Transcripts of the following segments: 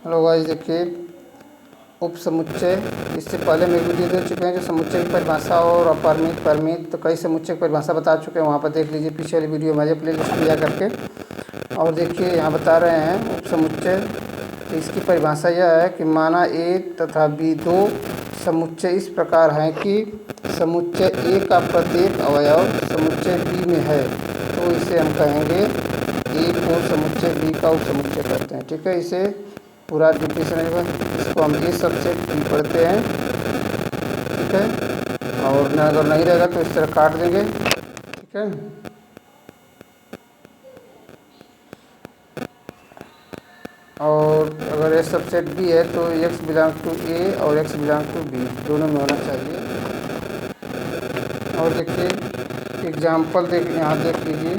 Hello guys, देखिए उप समुच्चय। इससे पहले हम एक वीडियो दे चुके हैं जो समुच्चय की परिभाषा और अपरिमित परिमित तो कई समुच्चय की परिभाषा बता चुके हैं। वहाँ पर देख लीजिए पीछे वाली वीडियो हमारे प्ले लिस्ट में जा करके। और देखिए यहाँ बता रहे हैं उप समुच्चय। तो इसकी परिभाषा यह है कि माना ए तथा बी दो समुच्चय इस प्रकार हैं कि समुच्चय ए का प्रत्येक अवयव समुच्चय बी में है, तो इसे हम कहेंगे ए को समुच्चय बी का उप समुच्चय कहते हैं। ठीक है, इसे पूरा डिफिनेशन है, इसको हम ए सबसेट बी पढ़ते हैं। ठीक है, और अगर नहीं रहेगा तो इस तरह काट देंगे। ठीक है, और अगर ए सबसेट बी है तो एक्स बिलोंग टू ए और एक्स बिलोंग टू बी दोनों में होना चाहिए। और देखिए एग्जाम्पल यहाँ देख लीजिए,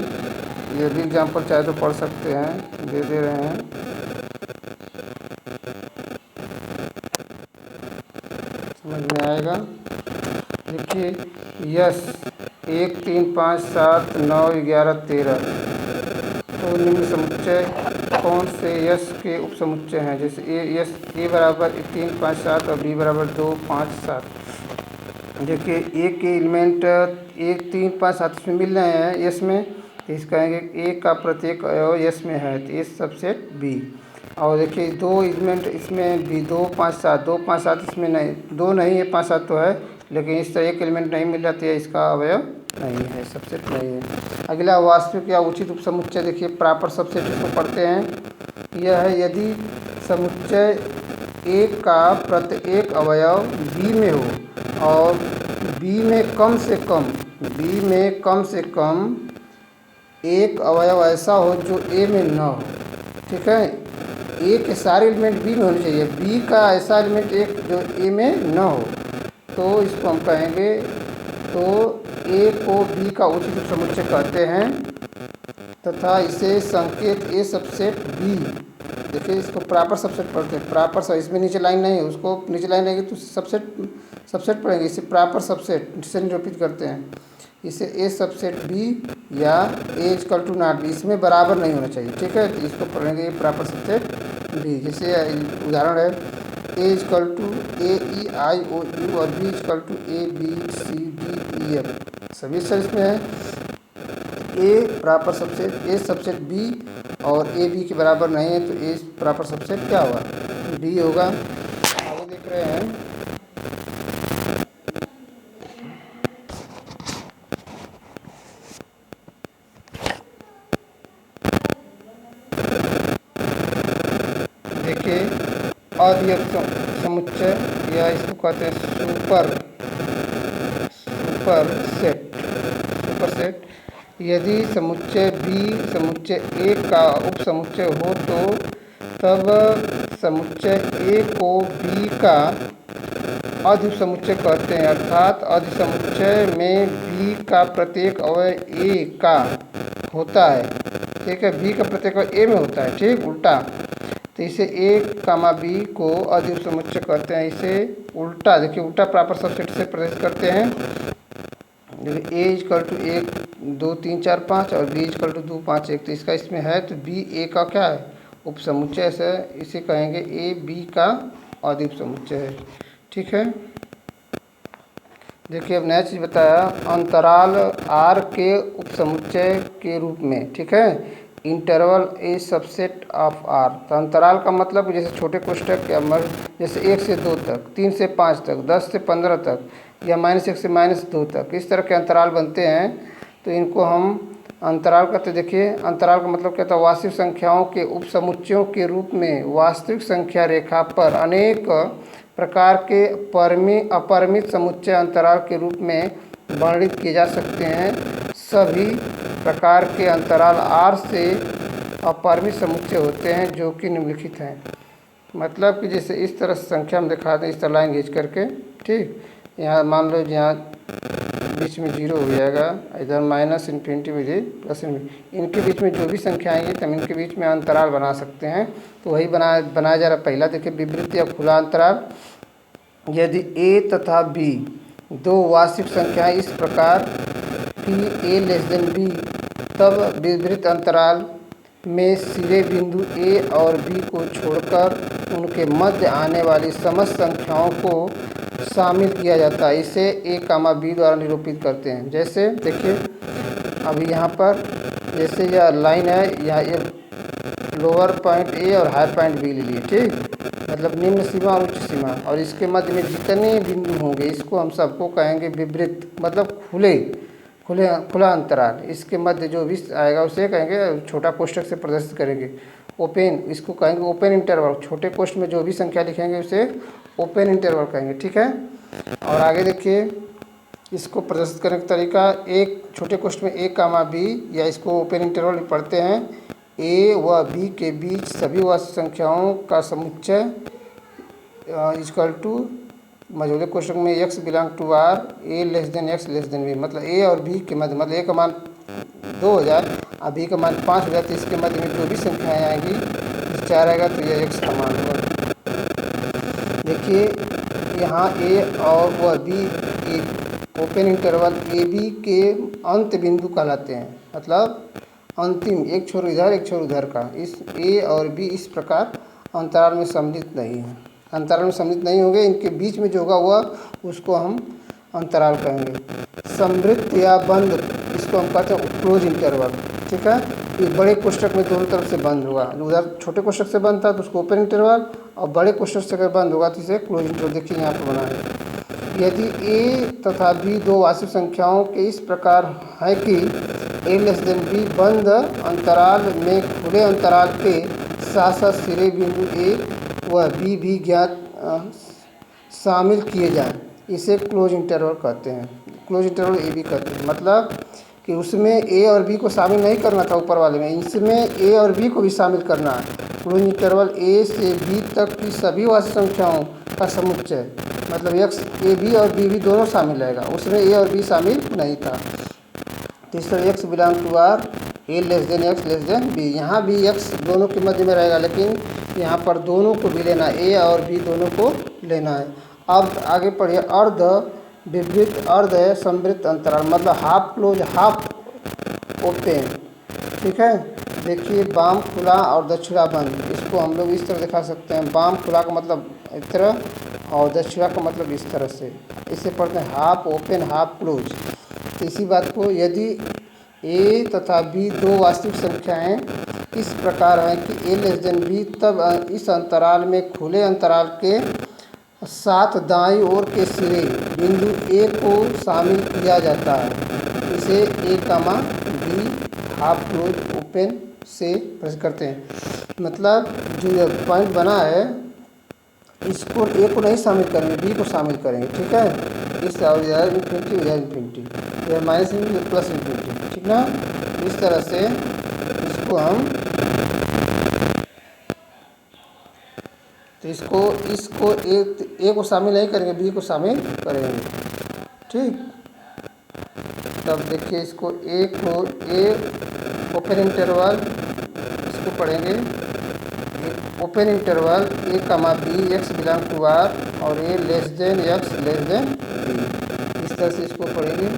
ये भी एग्जाम्पल चाहे तो पढ़ सकते हैं, दे रहे हैं। समझ में आएगा। देखिए यस 1 3 5 7 9 11 13 तो निम्न समुच्चय कौन से यस के उप समुच्चय हैं? जैसे ए बराबर 3 5 7 और बी बराबर 2 5 7। देखिए ए के एलिमेंट 1 3 5 7 इसमें मिल रहे हैं यस में, तो इस कहेंगे ए का प्रत्येक अवयव यस में है, तो ए सबसेट बी। और देखिए दो एलिमेंट इसमें भी 2 5 7 2 5 7 इसमें नहीं, 2 नहीं है 5 7 तो है, लेकिन इस तरह एक एलिमेंट नहीं मिल जाती है, इसका अवयव नहीं है, सबसेट नहीं है। अगला वास्तविक या उचित उप समुच्चय। देखिए प्रॉपर सबसेट इसको पढ़ते हैं। यह है यदि समुच्चय ए का प्रत्येक अवयव बी में हो और बी में कम से कम एक अवयव ऐसा हो जो ए में न हो। ठीक है, ए के सारे एलिमेंट बी में होने चाहिए, बी का ऐसा एलिमेंट एक जो ए में न हो, तो इसको हम कहेंगे, तो ए को बी का उचित उप समुच्चय कहते हैं तथा इसे संकेत ए सबसेट बी। देखिए इसको प्रॉपर सबसेट पढ़ते हैं। प्रॉपर सब इसमें नीचे लाइन नहीं है, उसको नीचे लाइन रहेगी तो सबसेट पढ़ेंगे, इसे प्रॉपर सबसेट से निरूपित करते हैं। इसे ए सबसेट बी या ए इक्वल टू नॉट बी, इसमें बराबर नहीं होना चाहिए। ठीक है, तो इसको पढ़ेंगे प्रॉपर सबसेट बी। जैसे उदाहरण है A equal to a e i o u और B equal to a b c d e f, सभी अक्षर इसमें है। A proper subset A subset B और ए बी के बराबर नहीं है, तो ए प्रॉपर सबसेट क्या होगा? बी होगा। आगे देख रहे हैं, देखिए अद्वितीय समुच्चय या इसको कहते हैं सुपरसेट। यदि समुच्चय बी समुच्चय ए का उप समुच्चय हो तो तब समुच्चय ए को बी का अधि समुच्चय कहते हैं, अर्थात अधि समुच्चय में बी का प्रत्येक अवयव ए का होता है। ठीक है, बी का प्रत्येक अवयव ए में होता है, ठीक उल्टा, तो इसे ए कामा बी को अधि समुच्चय कहते हैं। इसे उल्टा देखिए, उल्टा प्रॉपर सबसेट से प्रदर्शित करते हैं। देखिए ए इक्वल टू 1 2 3 4 5 और बी इक्वल टू 2 5 1, तो इसका इसमें है, तो बी ए का क्या है? उप समुच्चय है, इसे कहेंगे ए बी का अधि उप समुच्चय है। ठीक है, देखिए अब नया चीज़ बताया, अंतराल आर के उप समुच्चय के रूप में। ठीक है, interval a subset of R. तो अंतराल का मतलब जैसे छोटे कोष्ठक या जैसे 1 से 2 तक, 3 से 5 तक, 10 से 15 तक या -1 से -2 तक, इस तरह के अंतराल बनते हैं, तो इनको हम अंतराल कहते हैं। देखिए अंतराल का मतलब क्या था? वास्तविक संख्याओं के उप समुच्चयों के रूप में वास्तविक संख्या रेखा पर अनेक प्रकार के अपरिमित समुच्चय अंतराल के रूप में वर्णित किए जा सकते हैं। सभी प्रकार के अंतराल आर से अपरिमित समुच्चय होते हैं जो कि निम्नलिखित हैं। मतलब कि जैसे इस तरह से संख्या हम दिखाते हैं, इस तरह लाइन खींच करके। ठीक, यहाँ मान लो यहाँ बीच में 0 हो जाएगा, इधर -∞ में प्लस, इनके बीच में जो भी संख्या आएंगी तब इनके बीच में अंतराल बना सकते हैं। तो वही बनाया जा रहा है। पहला देखिए विवृत या खुला अंतराल। यदि ए तथा बी दो वास्तविक संख्याएं इस प्रकार कि a लेस देन बी, तब विवृत अंतराल में सिरे बिंदु ए और बी को छोड़कर उनके मध्य आने वाली समस्त संख्याओं को शामिल किया जाता है। इसे ए कामा बी द्वारा निरूपित करते हैं। जैसे देखिए अभी यहाँ पर जैसे यह लाइन है, यहाँ ये लोअर पॉइंट ए और हायर पॉइंट बी ले लिए, ठीक, मतलब निम्न सीमा और उच्च सीमा, और इसके मध्य में जितने बिंदु होंगे इसको हम सबको कहेंगे विवृत, मतलब खुला अंतराल। इसके मध्य जो भी आएगा उसे कहेंगे, छोटा कोष्ठक से प्रदर्शित करेंगे ओपन, इसको कहेंगे ओपन इंटरवल। छोटे कोष्ठ में जो भी संख्या लिखेंगे उसे ओपन इंटरवल कहेंगे, ठीक है। और आगे देखिए इसको प्रदर्शित करने का तरीका, एक छोटे कोष्ठ में ए कामा बी, या इसको ओपन इंटरवल पढ़ते हैं, ए व बी के बीच सभी वास्तविक संख्याओं का समुच्चय इक्वल टू मझोले कोष्ठक में x belong to r, a less than x less than b, मतलब a और b के मध्य, मतलब a का मान 2 हो जाए और b का मान 5 हो जाए तो इसके मध्य में जो भी संख्याएँ आएंगी 4 आएगा तो यह x का मान होगा। देखिए यहाँ a और वह b एक ओपन इंटरवल ए बी के अंत बिंदु कहलाते हैं, मतलब अंतिम, एक छोर इधर एक छोर उधर का। इस ए और बी इस प्रकार अंतराल में सम्मिलित नहीं है, अंतराल में सम्मिलित नहीं होंगे, इनके बीच में जो होगा वह उसको हम अंतराल कहेंगे। समृद्ध या बंद, इसको हम कहते हैं क्लोज इंटरवल, ठीक है। ये बड़े कोष्ठक में दोनों तरफ से बंद होगा, उधर छोटे कोष्ठक से बंद था तो उसको ओपन इंटरवल, और बड़े कोष्ठक से अगर बंद होगा तो इसे क्लोज इंटरवल। देखिए यहाँ पर बना है, यदि ए तथा बी दो वास्तविक संख्याओं के इस प्रकार है कि ए लेस देन बी बंद अंतराल में खुले अंतराल के साथ साथ सिरे बिंदु ए व बी भी ज्ञात शामिल किए जाएं, इसे क्लोज इंटरवल कहते हैं, क्लोज इंटरवल ए बी कहते हैं। मतलब कि उसमें ए और बी को शामिल नहीं करना था ऊपर वाले में, इसमें ए और बी को भी शामिल करना है। क्लोज इंटरवल ए से बी तक की सभी वास्तविक संख्याओं का समुच्चय, मतलब एक्स ए बी और बी भी दोनों शामिल रहेगा, उसमें ए और बी शामिल नहीं था। तीसरा x belong to R, a less than x less than b, यहाँ भी एक्स दोनों के मध्य में रहेगा, लेकिन यहाँ पर दोनों को भी लेना, ए और बी दोनों को लेना है। अब आगे पढ़िए, अर्ध विवृत, अर्ध है समृद्ध अंतराल, मतलब हाफ क्लोज हाफ ओपन, ठीक है। देखिए बाम खुला और दक्षिणा बंद, इसको हम लोग इस तरह दिखा सकते हैं, बाम खुला का मतलब इस तरह और दक्षिणा का मतलब इस तरह से, इसे पढ़ते हैं हाफ ओपन हाफ क्लोज। तो इसी बात को, यदि ए तथा बी दो वास्तविक संख्याएं इस प्रकार हैं कि ए लेस देन बी, तब इस अंतराल में खुले अंतराल के साथ दाईं ओर के सिरे बिंदु ए को शामिल किया जाता है, इसे ए comma be half close open से प्रदर्शित करते हैं। मतलब जो पॉइंट बना है इसको ए को नहीं शामिल करेंगे, बी को शामिल करेंगे, ठीक है। इस इधर इन्फिनिटी इधर इन्फिनिटी, इधर माइनस इन्फिनिटी प्लस इन्फिनिटी, ठीक ना। इस तरह से इसको हम, तो इसको ए को शामिल नहीं करेंगे, बी को शामिल करेंगे, ठीक। तब देखिए इसको ए को ए ओपन इंटरवल, इसको पढ़ेंगे open interval a comma b x belong to R और a less than x less than b, इस तरह से इसको पढ़ेंगे।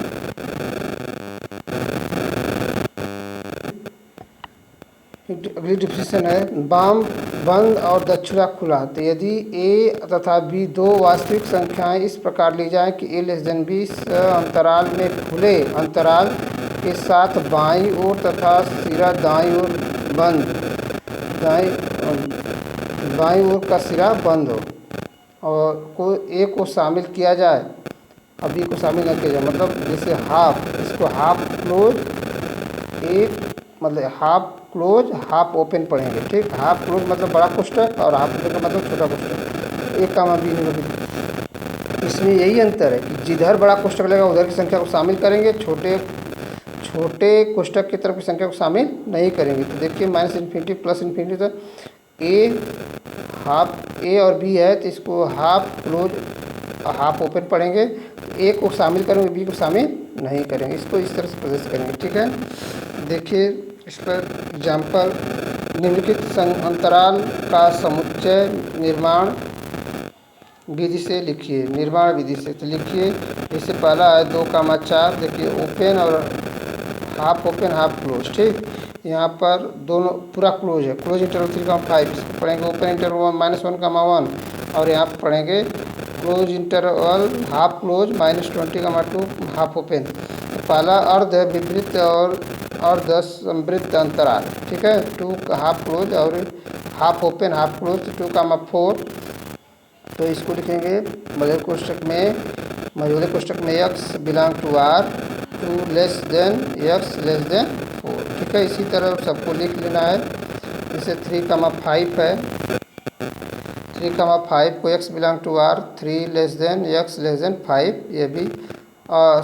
अगली डिफिनेशन है बाम बंद और दक्षिणा खुला। तो यदि ए तथा बी दो वास्तविक संख्याएं इस प्रकार ली जाएं कि ए लेस देन बी अंतराल में खुले अंतराल के साथ बाईं ओर तथा सिरा दाईं ओर बंद, बाईं ओर का सिरा बंद हो, और को ए को शामिल किया जाए और बी को शामिल न किया जाए, मतलब जैसे हाफ, इसको हाफ क्लोज ए, मतलब हाफ क्लोज हाफ ओपन पढ़ेंगे, ठीक। हाफ क्लोज मतलब बड़ा कोष्ठक और हाफ ओपन का मतलब छोटा कोष्ठक, ए कामा बी निरूपित। इसमें यही अंतर है कि जिधर बड़ा कोष्ठक लगेगा उधर की संख्या को शामिल करेंगे, छोटे कोष्ठक की तरफ की संख्या को शामिल नहीं करेंगे। तो देखिए माइनस इन्फिनिटी प्लस इन्फिनिटी, तो ए हाफ ए और बी है तो इसको हाफ क्लोज हाफ ओपन पढ़ेंगे, तो ए को शामिल करेंगे बी को शामिल नहीं करेंगे, इसको इस तरह से प्रदर्शित करेंगे, ठीक है। देखिए इस पर एग्जाम्पल, निम्नलिखित अंतराल का समुच्चय निर्माण विधि से लिखिए, निर्माण विधि से। तो लिखिए, जैसे पहला है 2, 4, देखिए ओपन और हाफ ओपन हाफ क्लोज, ठीक। यहाँ पर दोनों पूरा क्लोज है, क्लोज इंटरवल 3,5, इसको पढ़ेंगे ओपन इंटरवल -1,1 और यहाँ पर पढ़ेंगे close interval half close -20,2 half open. पहला अर्ध है विवृत और अर्ध संवृत्त अंतराल, ठीक है। 2 हाफ क्लोज और हाफ ओपन हाफ क्लोज 2,4। तो इसको लिखेंगे मझोले कोष्ठक में x belong to R 2 less than x less than 4, ठीक है। इसी तरह सबको लिख लेना है। जैसे 3,5 है, 3,5 को x belong to R 3 less than x less than 5, ये भी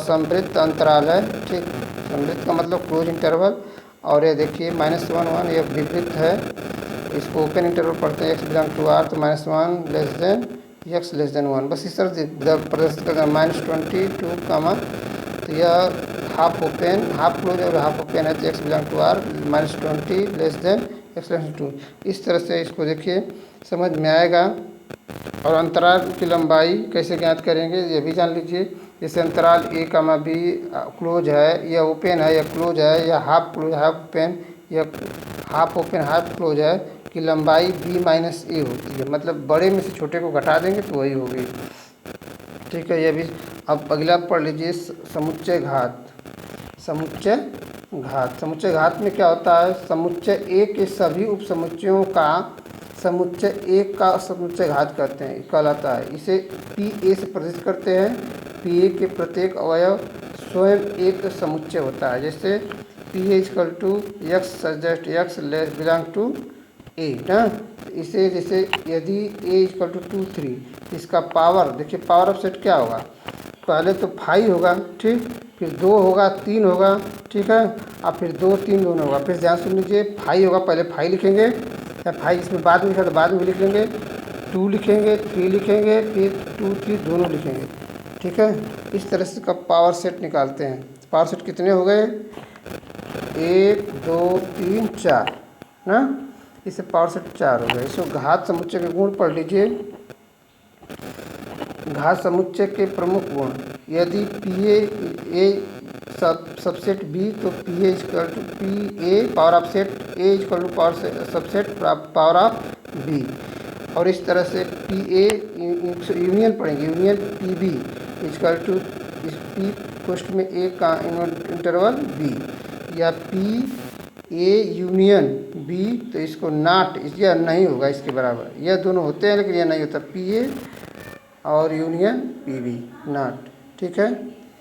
संवृत्त अंतराल है, ठीक। संवृत्त का मतलब क्लोज इंटरवल। और ये देखिए -1,1 ये विवृत है, इसको ओपन इंटरवल पढ़ते हैं, x बिलोंग टू R तो -1 less than x less then 1। बस इस तरह से प्रदर्शित करना -22, तो यह हाफ ओपन हाफ क्लोज और हाफ ओपन है, तो x belong to R -20 less than x less than 2। इस तरह से इसको देखिए समझ में आएगा। और अंतराल की लंबाई कैसे ज्ञात करेंगे ये भी जान लीजिए। जैसे अंतराल a, b क्लोज है या ओपन है या क्लोज है या हाफ क्लोज हाफ ओपन या हाफ ओपन हाफ क्लोज है की लंबाई b माइनस a होती है, मतलब बड़े में से छोटे को घटा देंगे तो वही होगी, ठीक है। ये भी अब अगला पढ़ लीजिए समुच्चय घात। समुच्चय घात में क्या होता है, समुच्चय A के सभी उपसमुच्चयों का समुच्चय A का समुच्चय घात कहते हैं, कहलाता है। इसे PA से प्रदर्शित करते हैं। PA के प्रत्येक अवयव स्वयं एक समुच्चय होता है। जैसे PA equal to x suggest x less belong to A ना। इसे जैसे यदि A इक्वल टू 2 3, इसका पावर देखिए, पावर ऑफ सेट क्या होगा, पहले तो 5 होगा, ठीक, फिर 2 होगा 3 होगा, ठीक है, और फिर 2 3 दोनों होगा। फिर ध्यान सुन लीजिए, 5 होगा पहले 5 लिखेंगे, या 5 इसमें बाद में लिखा तो बाद में लिख लेंगे, 2 लिखेंगे 3 लिखेंगे, फिर 2 3 दोनों लिखेंगे, ठीक है। इस तरह से का पावर सेट निकालते हैं। पावर सेट कितने हो गए, 1 2 3 4 ना, इससे पावर सेट 4 हो गए। इसको घात समुच्चय के गुण पढ़ लीजिए। घात समुच्चय के प्रमुख गुण, यदि PA सबसेट B तो PA equal to PA power of set A equal to power subset power of B। और इस तरह से PA यूनियन पढ़ेंगे, union PB equal to P post में A का इंटरवल B, या PA यूनियन B तो इसको नॉट, यह नहीं होगा इसके बराबर, यह दोनों होते हैं लेकिन यह नहीं होता, PA और यूनियन PB नॉट, ठीक है।